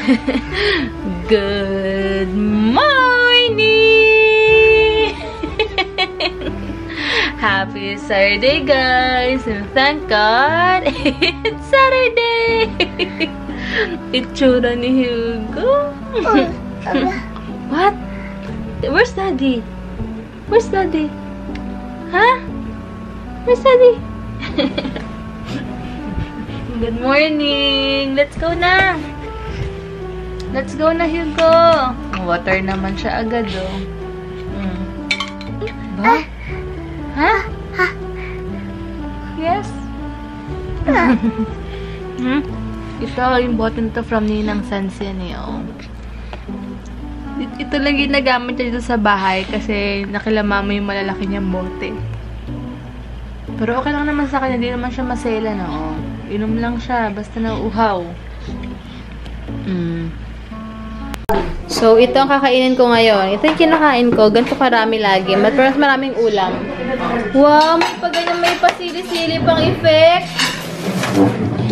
Good morning! Happy Saturday, guys! And thank God, it's Saturday! Itsura ni Hugo. What? Where's Daddy? Where's Daddy? Huh? Where's Daddy? Good morning! Let's go na! Let's go na, Hugo! Water naman siya agad, oh. Ba? Ha? Ha? Yes? Ito, yung bottle to from Ninang Sansi, oh. Ito lang ginagamit niya dito sa bahay kasi nakilama mo yung malalaki niyang bote. Pero okay lang naman sa kanya, hindi naman siya masela, no? Inom lang siya, basta nauuhaw. So, ito ang kakainin ko ngayon. Ito yung kinakain ko. Ganito karami lagi. Mas maraming ulam. Wow! Pag ganyan may pasili-sili pang effect.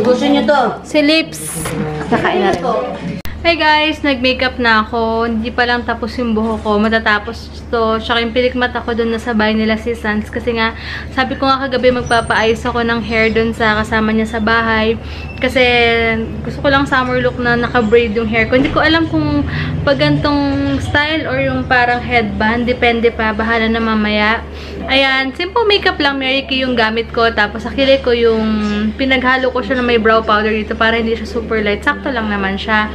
Gusto niyo to? Si Lips. Kakain na rin. Hi guys! Nag-makeup na ako. Hindi pa lang tapos yung buho ko. Matatapos to. Tsaka yung pilikmat ako dun na sa bahay nila si Sans. Kasi nga, sabi ko nga kagabi magpapaayos ako ng hair dun sa kasama niya sa bahay. Kasi gusto ko lang summer look na naka-braid yung hair ko. Hindi ko alam kung pag gantong style or yung parang headband. Depende pa. Bahala na mamaya. Ayan. Simple makeup lang. Mary Kay yung gamit ko. Tapos sa kilig ko yung pinaghalo ko siya na may brow powder dito para hindi siya super light. Sakto lang naman siya.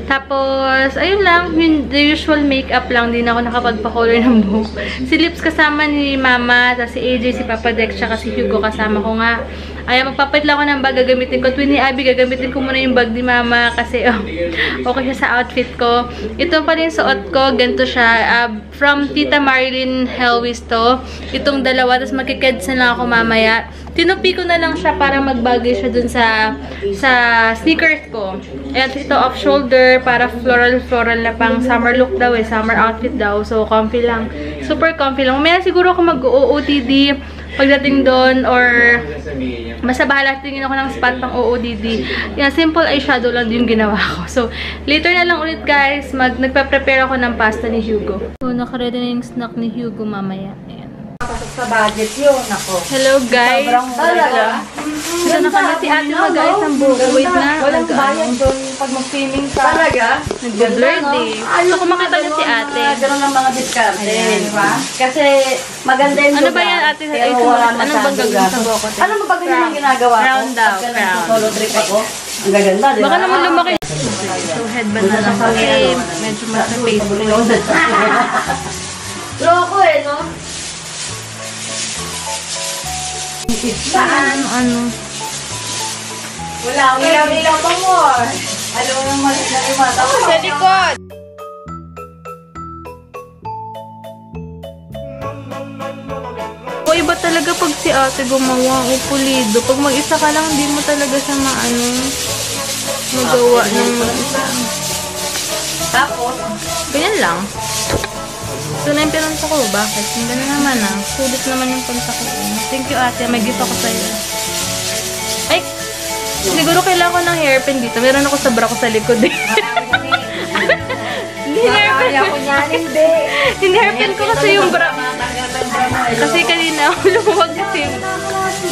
Tapos, ayun lang, the usual makeup lang. Din ako nakapagpa-color ng buhok. Si Lips kasama ni Mama, tapos si AJ, si Papa Dex, tsaka si Hugo kasama ko nga. Ayan, magpapait lang ako ng bag, gagamitin ko. Twin ni Abby, gagamitin ko muna yung bag ni Mama kasi okay siya sa outfit ko. Ito pa rin suot ko, ganito siya. From Tita Marilyn Helwis to. Itong dalawa, tapos magkikeds na lang ako mamaya. Tinupi ko na lang siya para magbagay siya dun sa sneakers ko. Ayan, ito off-shoulder para floral na pang summer look daw eh. Summer outfit daw. So, comfy lang. Super comfy lang. Mamaya siguro ako mag-OOTD pagdating doon or basta bahala tingin ako ng spot pang OOTD. Yan, simple eyeshadow lang yung ginawa ko. So, later na lang ulit guys. Nagpa-prepare ako ng pasta ni Hugo. So, nakaready na yung snack ni Hugo mamaya. Ayan. Sa budget yun, ako. Hello guys! Sobrang talaga. Ito na kami si ate mo guys ang buko. Wait na. Walang bayad doon pag mag-swimming ka. Talaga? Nag-blurred eh. So kung makita niyo si ate. Gano'n ang mga diskarte. Diba? Kasi maganda yung ano ba yan ate? Anong bang gagawin sa buko? Ano ba pag ganyan ang ginagawa ko? Crown daw. Crown. Solo trip ako. Ang gaganda, diba? Baka naman lumaki. So headband na lang kasi medyo mas na face. Loko eh, no? Saan? Ano? Wala, ilaw pa mo. Alam mo yung malit na yung mata ko. Sa likod! O, iba talaga pag si ate gumawa o pulido. Pag mag-isa ka lang, hindi mo talaga siya magawa ng mag-isa. Tapos? Ganyan lang. Ito na yung pinunta ko. Bakit? Hindi na naman Sulit naman yung punta ko. Thank you ate. May gift ako sa'yo. Ay! Siguro kailangan ko ng hairpin dito. Meron ako sa bra ko sa likod eh. Hindi hairpin. Hindi hairpin ko kasi yung bra. Kasi kanina lumuwag kasi yung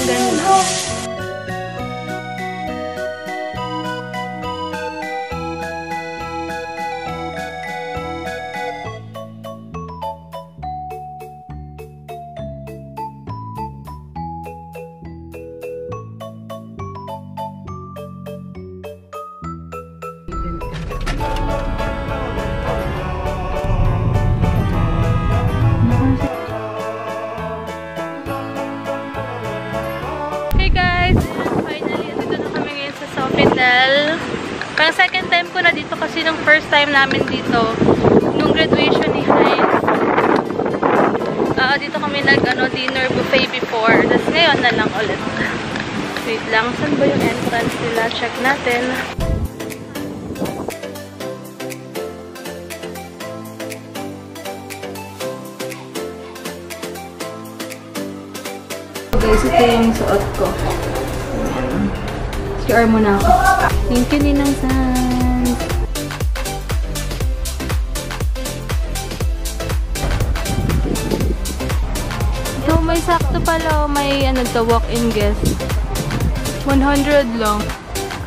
ganda. Hey guys! Finally, dito na kami ngayon sa Sofitel. Parang second time ko na dito kasi nung first time namin dito nung graduation ni Heinz. Dito kami dinner buffet before. Tapos ngayon na lang ulit. Wait lang. Saan ba yung entrance nila? Check natin. Guys, ito yung suot ko. QR muna ako. Thank you, Ninang Sans. sakto pala. May ano to, walk-in guest. 100 lang.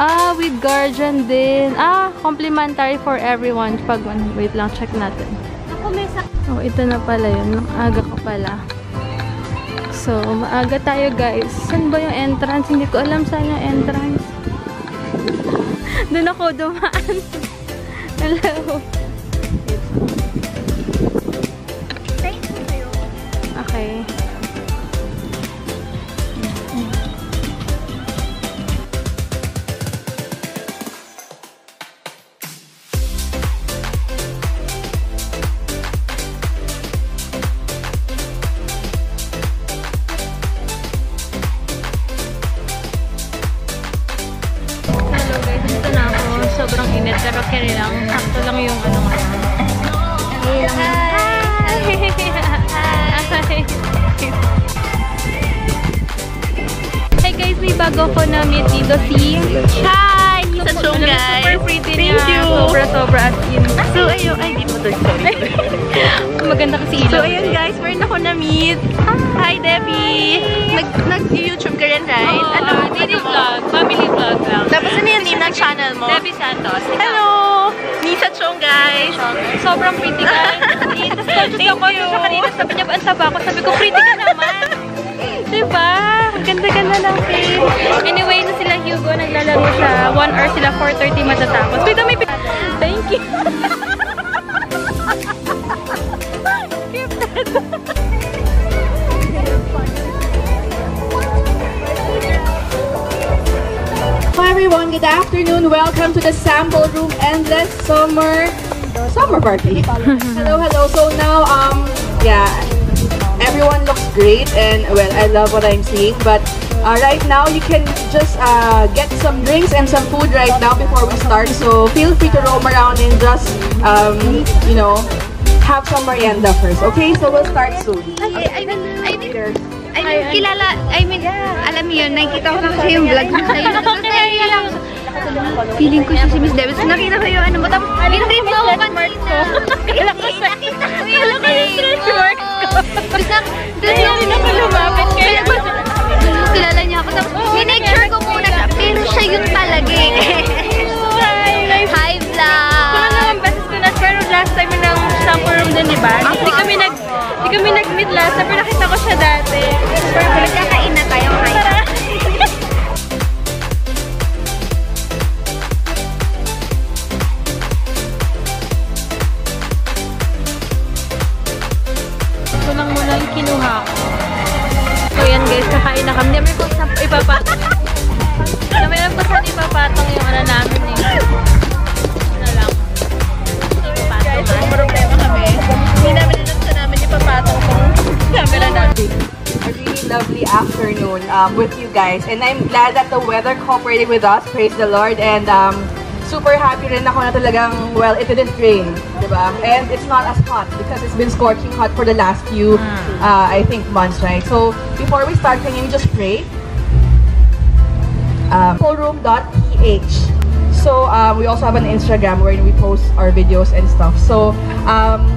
Ah, with guardian din. Ah, complimentary for everyone. Pag, wait lang, check natin. Ako may sakto. Oh, ito na pala yun. Aga ko pala. So, maaga tayo guys. Saan ba yung entrance? Hindi ko alam saan yung entrance. Doon ako dumaan. Hello. Okay. Sobrang init, pero carry lang. Sakto lang yung ano ngayon. Hi guys, may bago ko na meet dito si Hi! Sa show, guys. Super pretty niya. Thank you. Sobra as in. So, ayun. Ay, di mo doon. Sorry. Maganda kasi ilaw. So, ayun guys. Meron ako na-meet. Hi, Debbie! Nag-YouTube ka rin, right? Ano? Daily vlog. Family vlog lang. Tapos ano yung name ng channel mo? Debbie Santos. Hello! Nisa Chong, guys! Sobrang pretty ka. Tapos Thank ako you. siya kanina. Sabi niya, ang taba ko. Sabi ko, pretty ka naman. Diba? Ang ganda-ganda ng face. Anyway, na sila Hugo, naglalaro siya. 1 hour sila, 4:30 matatapos. Wait, may thank you. Hi everyone, good afternoon. Welcome to the Sample Room Endless Summer Party. Hello. So now, yeah, everyone looks great and well, I love what I'm seeing. But right now, you can just get some drinks and some food right now before we start. So feel free to roam around and just, you know, have some merienda first. Okay, so we'll start soon. Alam mo yun, nakikita ko na kasi yung vlog mo sa'yo. Feeling ko siya si Miss Debbie. So, nakita ko yung ano mo. Tapos, hindi mo ako kanina. Nakita ko yung stretch marks ko. Doon yung ako lumapit kayo. Kilala niya ako. Tapos, minake sure ko muna siya. Pero siya yung talaga eh. Hi, vlog! Kung naman beses ko na, pero last time ng sample room din, diba? Hindi kami nag-meet last time, pero nakita ko siya dati. Pero nagkakain na tayo. Ito lang muna yung kinuha ko. So yan guys, kakain na kami. May po sa ipapatong. May po sa ipapatong yung ano namin eh. Ano lang. Guys, may problema kami. Hindi namin sa namin ipapatong kung camera natin. A really lovely afternoon with you guys, and I'm glad that the weather cooperated with us. Praise the Lord, and super happy rin ako na talagang, well, it didn't rain, diba? And it's not as hot because it's been scorching hot for the last few, I think, months, right? So before we start, can you just pray? Fullroom.ph. So we also have an Instagram where we post our videos and stuff. So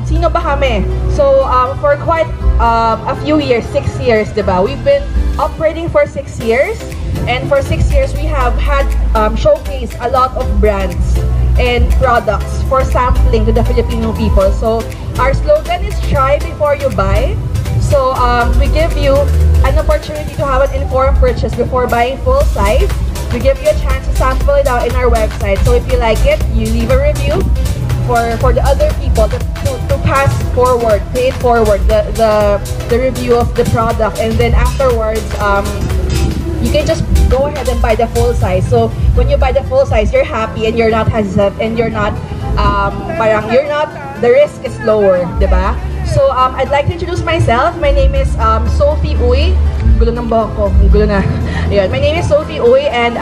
sino ba kami? So for quite a few years, 6 years, diba? We've been operating for 6 years, and for 6 years we have had showcased a lot of brands and products for sampling to the Filipino people. So our slogan is try before you buy. So we give you an opportunity to have an informed purchase before buying full size. We give you a chance to sample it out in our website. So if you like it, you leave a review for the other people to pass forward, pay it forward the review of the product, and then afterwards you can just go ahead and buy the full size. So when you buy the full size, you're happy and you're not hesitant and you're not the risk is lower, diba? So I'd like to introduce myself. My name is Sophie Uy. Gulo ng buhok ko. Gulo na. Ayan. My name is Sophie Uy, and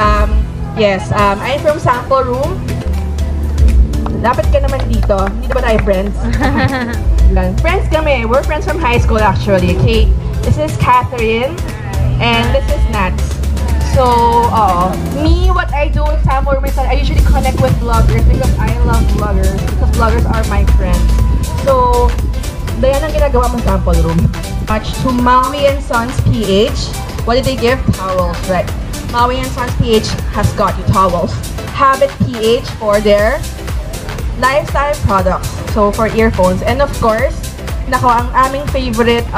yes, I'm from Sample Room. Dapat ka naman dito. Hindi ba tayo friends? Friends kami. We're friends from high school actually. Okay? This is Catherine, and this is Nats. So, me, what I do in Sample Room is that I usually connect with vloggers because I love vloggers, because vloggers are my friends. So, Dayan ang ginagawa mong sample room. Much to Maui and Sons PH. What did they give? Towels, right? Maui and Sons PH has got you towels. Habit PH for their lifestyle products. So for earphones. And of course, nako, ang aming favorite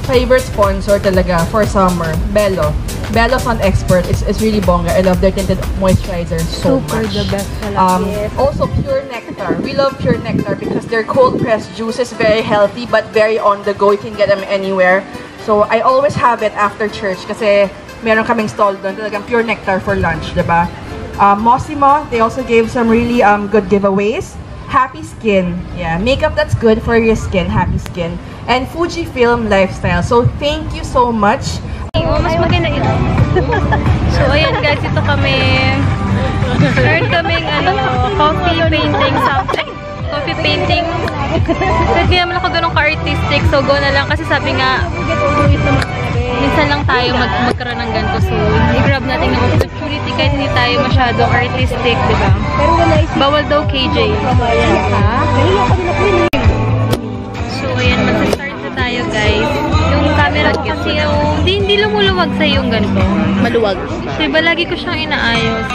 favorite sponsor talaga for summer, Bello. Bello Sun Expert. It's really bongga. I love their tinted moisturizer so much. Super the best. Also Pure Nectar. We love Pure Nectar because their cold pressed juice is very healthy but very on the go. You can get them anywhere. So I always have it after church kasi meron kaming stall doon. Talagang Pure Nectar for lunch, diba? Mossimo, they also gave some really good giveaways. Happy Skin. Yeah, makeup that's good for your skin. Happy Skin. And Fujifilm Lifestyle. So thank you so much. Mas maganda ito. So, ayan guys, ito kami. Meron kaming coffee painting something. Coffee painting. Kasi naman ako ganun ka-artistic. So, go na lang. Kasi sabi nga, minsan lang tayo magkaroon ng ganito. So, i-grab natin yung opportunity kahit hindi tayo masyadong artistic, diba? Bawal daw KJ. So, ayan, mag-start na tayo guys. Yung camera kasi hindi lumuluwag sa yung ganito. Maluwag. So, iba lagi ko siyang inaayos.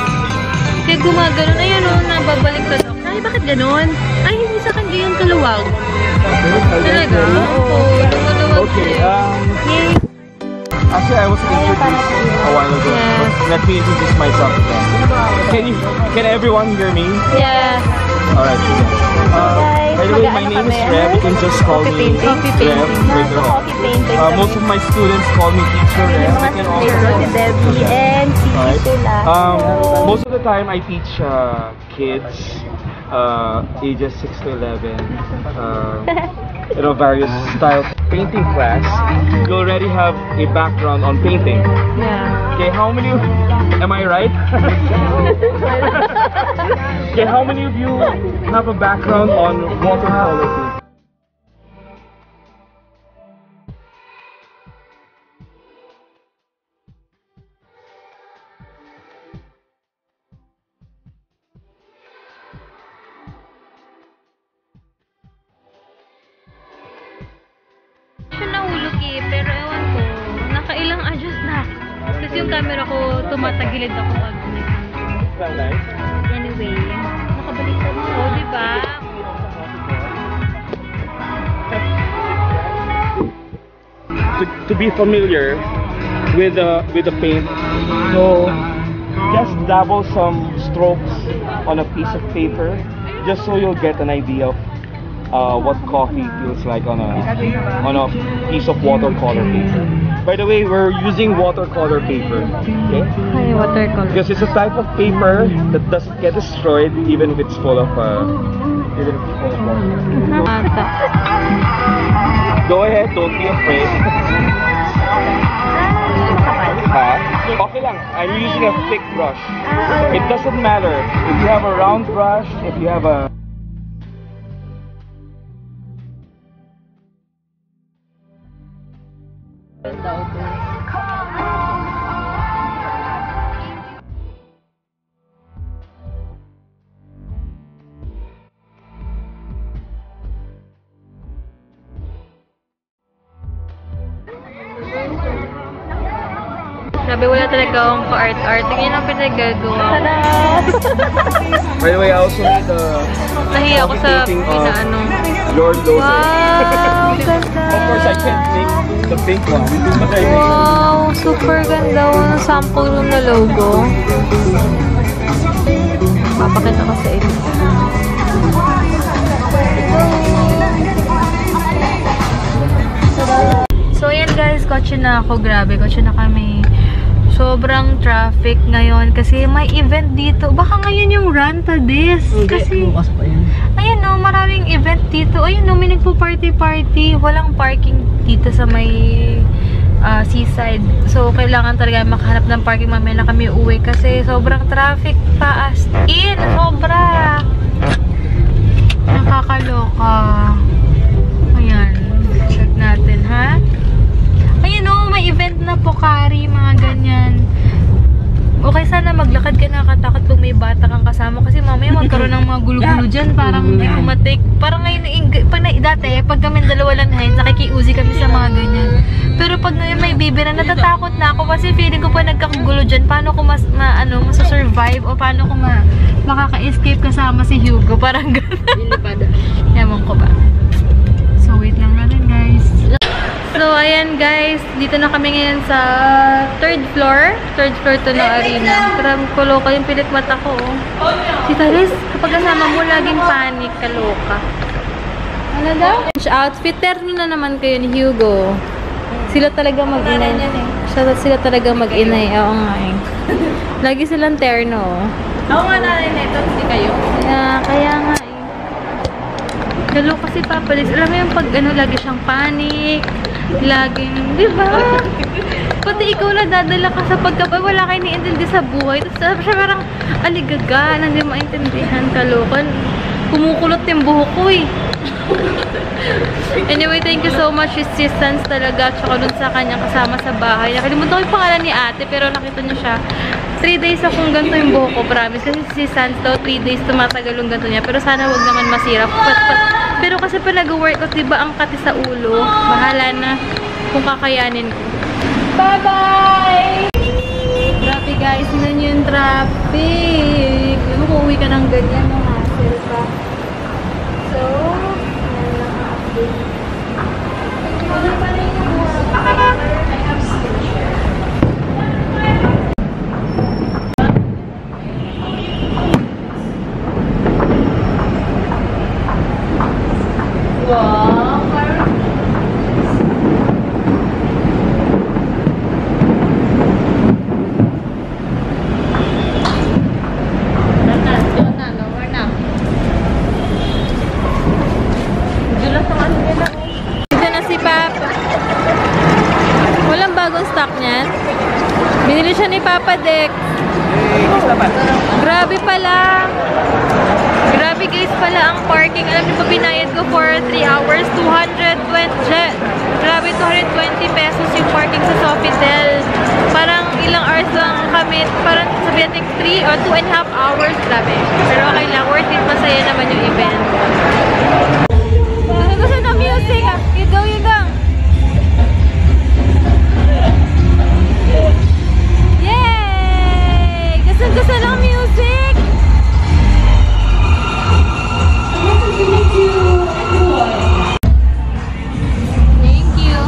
Kaya gumagano na yan nababalik ka daw. Ay, bakit ganon? Ay, hindi sa akin ganyan kaluwag. Talaga? Oo, lumuluwag siya. Actually, I was introduced a while ago. Yes. Let me introduce myself again. Can everyone hear me? Yes. Alright. By the way, my name is Rev. You can just call me Rev. Most of my students call me Teacher Rev. You can also most of the time I teach kids ages 6 to 11. Various styles. Painting class, you already have a background on painting. Yeah. Okay, how many of am I right? Okay, how many of you have a background on watercolor painting? Nahulog pero ewan ko, nakailang adjust na ako. Kasi yung camera ko, tumatagilid ako pag Nice. anyway, nakabaliktad ako, diba? To be familiar with the paint, so just dabble some strokes on a piece of paper, just so you'll get an idea of what coffee feels like on a piece of watercolor paper. By the way, we're using watercolor paper, okay? Ay, watercolor. Because it's a type of paper that doesn't get destroyed even if it's full of water. Ata. Go ahead, don't be afraid. Okay lang. I'm using a thick brush. It doesn't matter if you have a round brush, if you have a Sabi, wala talaga akong pa-art-art. Tingin ang pinagagawa ko. By the way, I also need a Nahiya ako sa pinaano. Lord Loso. Wow, ganda. Of course, I can't make the pink one. But I make Wow, super ganda. Ang sample nun na logo. Papakita ko sa inyo. So, ayan guys, kotse na ako. Grabe, kotse na kami. Sobrang traffic ngayon kasi may event dito. Baka ngayon yung Ranta This. Kasi, ayun no, maraming event dito. Ayun no, may nagpo-party-party. Walang parking dito sa may seaside. So, kailangan talaga makahanap ng parking mamaya na kami uwi kasi sobrang traffic pa as in. Sobra. Nakakaloka. Ayan. Check natin, ha? Ayun o, may event na Pocari, mga ganyan. Okay, sana maglakad ka, nakakatakot pag may bata kang kasama kasi mamaya magkaroon ng mga magulo-gulo dyan. Parang hindi ko matake. Parang ngayon, dati, pag kami dalawa lang na nakikiuzi kami sa mga ganyan. Pero pag ngayon may baby na, natatakot na ako kasi feeling ko pa nagkagulo dyan. Paano ko masa-survive o paano ko makaka-escape kasama si Hugo? Parang gano'n. Ewan ko ba. So, wait lang natin, guys. So, ayan guys, dito na kami ngayon sa third floor. Third floor to ng arena. Parang kaloka yung pilit mata ko. Si Taris, kapag kasama mo, laging panic, kaloka. Ano daw? Outfit, terno na naman kayo ni Hugo. Sila talaga mag-inay. Sila talaga mag-inay. Oo nga eh. Lagi silang terno. Oo nga nanay na ito, hindi kayo. Kaya nga eh. Kaloka si Papa Liz. Alam mo yung pag lagi siyang panic. Laging, di ba? Pati ikaw na dadala ka sa pagkabay, wala kayo niintindi sa buhay. Tapos siya parang aligaga, na hindi maintindihan, kalokan. Kumukulot yung buhok ko eh. Anyway, thank you so much assistance talaga. Tsaka dun sa kanyang kasama sa bahay. Nakalimutan ko yung pangalan ni ate, pero nakita niyo siya. 3 days akong ganito yung buhok ko, promise. Kasi si Sans daw, 3 days tumatagal yung ganito niya. Pero sana wag naman masira. Pero kasi pa nag-workout, diba ang kati sa ulo? Bahala na kung kakayanin ko. Bye-bye! Grabe guys, yun yung traffic. Yung uuwi ka ng ganyan, no hassle pa. So, yan lang ang update. Ano pa rin yung binili siya ni Papa Dex. Grabe pala. Grabe guys pala ang parking. Alam niyo pa binayad ko for 3 hours, 220. Grabe, 220 pesos yung parking sa Sofitel. Parang ilang hours lang kami. Parang sabihin natin 3 or 2.5 hours. Grabe. Pero okay lang. Worth it. Masaya naman yung event. Gusto ng music. You go, you go. Gusto ng music! Thank you.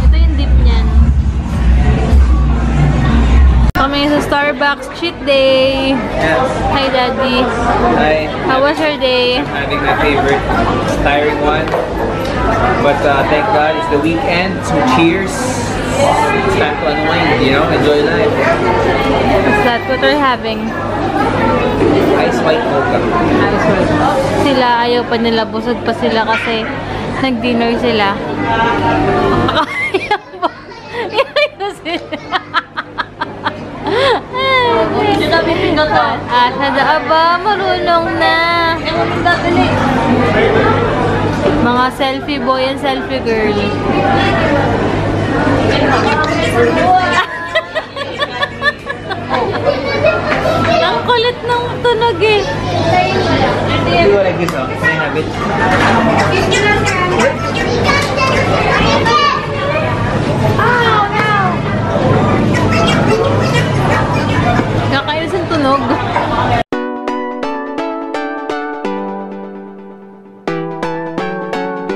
Ito yung dip niyan. Kami sa Starbucks cheat day. Yes. Hi, Daddy. Hi. How was your day? I'm having my favorite tiring one. But thank God it's the weekend, so cheers. It's time to unwind, you know, enjoy life. What's that? What are you having? Ice white mocha. Ice white. Sila, ayaw pa nila. Busog pa sila kasi nag-dinner sila. Sada aba, marunong na. Mga selfie boy and selfie girl. Ang kulit ng tunog eh. Do you like this? Can I have it?